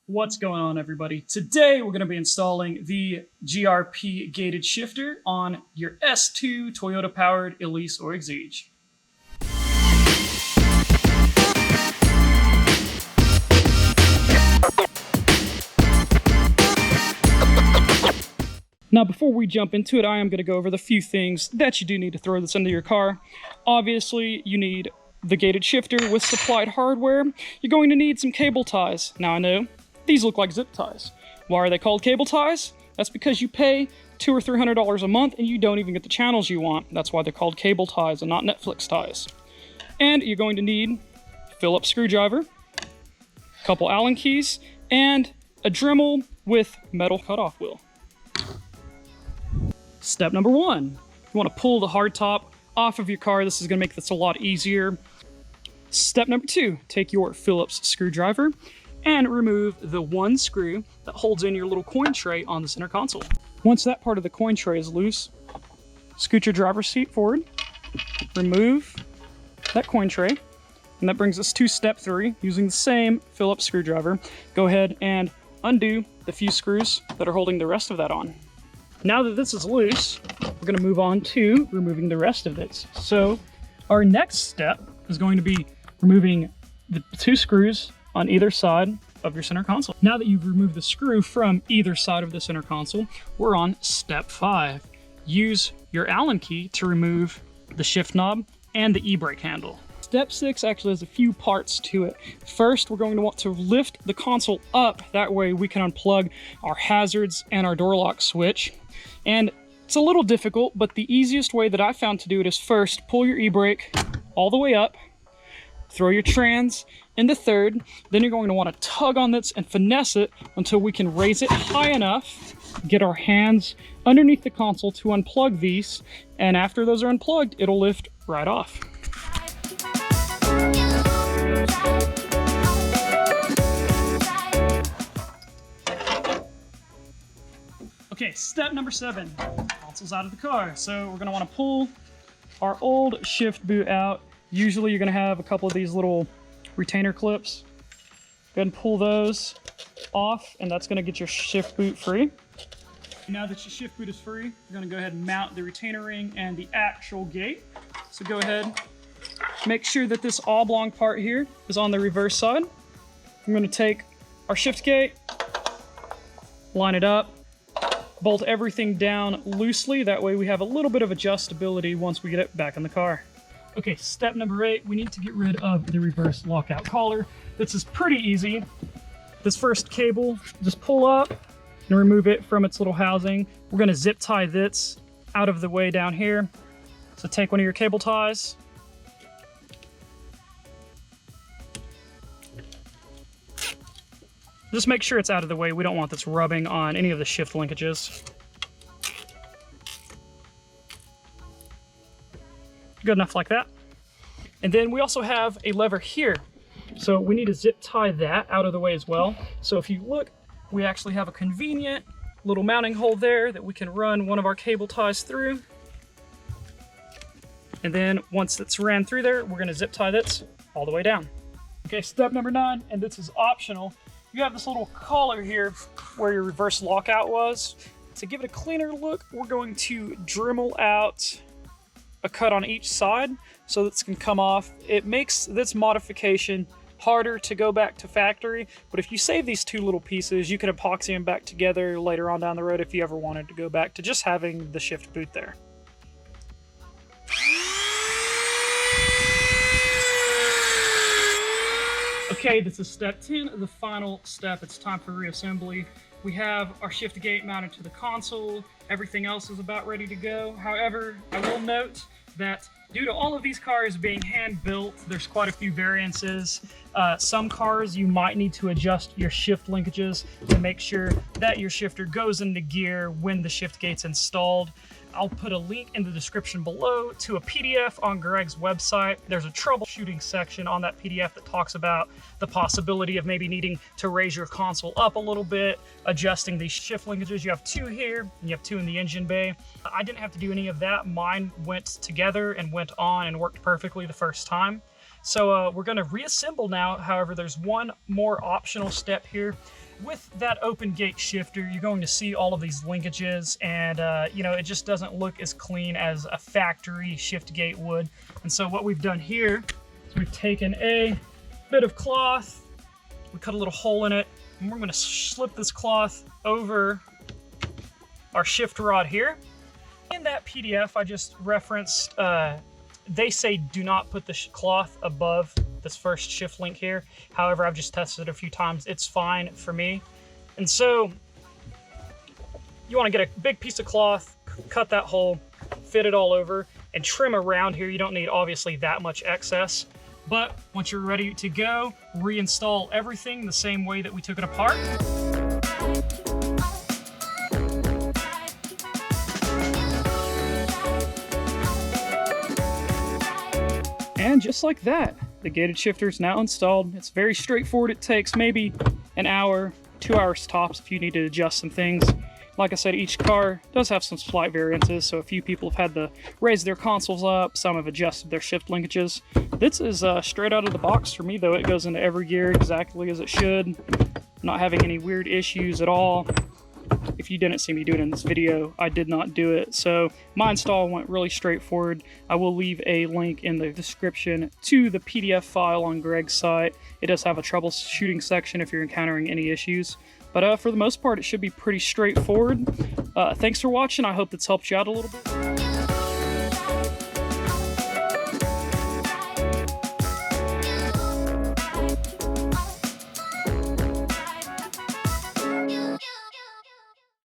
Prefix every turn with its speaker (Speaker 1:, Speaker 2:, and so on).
Speaker 1: What's going on, everybody? Today we're going to be installing the GRP Gated Shifter on your S2 Toyota-powered Elise or Exige. Now, before we jump into it, I am going to go over the few things that you do need to throw this into your car. Obviously, you need the gated shifter with supplied hardware. You're going to need some cable ties. Now, I know these look like zip ties. Why are they called cable ties? That's because you pay $200 or $300 a month and you don't even get the channels you want. That's why they're called cable ties and not Netflix ties. And you're going to need a Phillips screwdriver, a couple Allen keys, and a Dremel with metal cutoff wheel. Step number one, you want to pull the hardtop off of your car. This is going to make this a lot easier. Step number two, take your Phillips screwdriver and remove the one screw that holds in your little coin tray on the center console. Once that part of the coin tray is loose, scoot your driver's seat forward, remove that coin tray, and that brings us to step three. Using the same Phillips screwdriver, go ahead and undo the few screws that are holding the rest of that on. Now that this is loose, we're going to move on to removing the rest of it. So our next step is going to be removing the two screws on either side of your center console. Now that you've removed the screw from either side of the center console, we're on step 5. Use your Allen key to remove the shift knob and the e-brake handle. Step 6 actually has a few parts to it. First, we're going to want to lift the console up. That way we can unplug our hazards and our door lock switch. And it's a little difficult, but the easiest way that I found to do it is first pull your e-brake all the way up, throw your trans into third, then you're going to want to tug on this and finesse it until we can raise it high enough, get our hands underneath the console to unplug these, and after those are unplugged, it'll lift right off. Okay, step number 7, console's out of the car. So we're gonna wanna pull our old shift boot out. Usually you're gonna have a couple of these little retainer clips. Go ahead and pull those off, and that's gonna get your shift boot free. Now that your shift boot is free, you're gonna go ahead and mount the retainer ring and the actual gate. So go ahead, make sure that this oblong part here is on the reverse side. I'm gonna take our shift gate, line it up, bolt everything down loosely. That way we have a little bit of adjustability once we get it back in the car. Okay, step number 8, we need to get rid of the reverse lockout collar. This is pretty easy. This first cable, just pull up and remove it from its little housing. We're gonna zip tie this out of the way down here. So take one of your cable ties, just make sure it's out of the way. We don't want this rubbing on any of the shift linkages. Good enough like that. And then we also have a lever here. So we need to zip tie that out of the way as well. So if you look, we actually have a convenient little mounting hole there that we can run one of our cable ties through. And then once it's ran through there, we're gonna zip tie this all the way down. Okay, step number 9, and this is optional. You have this little collar here where your reverse lockout was. To give it a cleaner look, we're going to Dremel out a cut on each side so this can come off. It makes this modification harder to go back to factory, but if you save these two little pieces, you can epoxy them back together later on down the road if you ever wanted to go back to just having the shift boot there. Okay, this is step 10, the final step. It's time for reassembly. We have our shift gate mounted to the console. Everything else is about ready to go. However, I will note that due to all of these cars being hand-built, there's quite a few variances. Some cars you might need to adjust your shift linkages to make sure that your shifter goes into gear when the shift gate's installed. I'll put a link in the description below to a PDF on Greg's website. There's a troubleshooting section on that PDF that talks about the possibility of maybe needing to raise your console up a little bit, adjusting these shift linkages. You have 2 here, and you have 2 in the engine bay. I didn't have to do any of that. Mine went together and went on and worked perfectly the first time. So we're going to reassemble now. However, there's one more optional step here. with that open gate shifter, you're going to see all of these linkages, and you know, it just doesn't look as clean as a factory shift gate would. And so what we've done here is we've taken a bit of cloth, we cut a little hole in it, and we're going to slip this cloth over our shift rod here. In that PDF I just referenced, they say do not put the cloth above this first shift link here. However, I've just tested it a few times. It's fine for me. And so you want to get a big piece of cloth, cut that hole, fit it all over, and trim around here. You don't need obviously that much excess. But once you're ready to go, reinstall everything the same way that we took it apart. And just like that, the gated shifter is now installed. It's very straightforward. It takes maybe an hour, 2 hours tops if you need to adjust some things. Like I said, each car does have some slight variances, so a few people have had to raise their consoles up, some have adjusted their shift linkages. This is straight out of the box for me, though. It goes into every gear exactly as it should. Not having any weird issues at all. If you didn't see me do it in this video, I did not do it. So my install went really straightforward. I will leave a link in the description to the PDF file on Greg's site. It does have a troubleshooting section if you're encountering any issues. But for the most part, it should be pretty straightforward. Thanks for watching. I hope that's helped you out a little bit.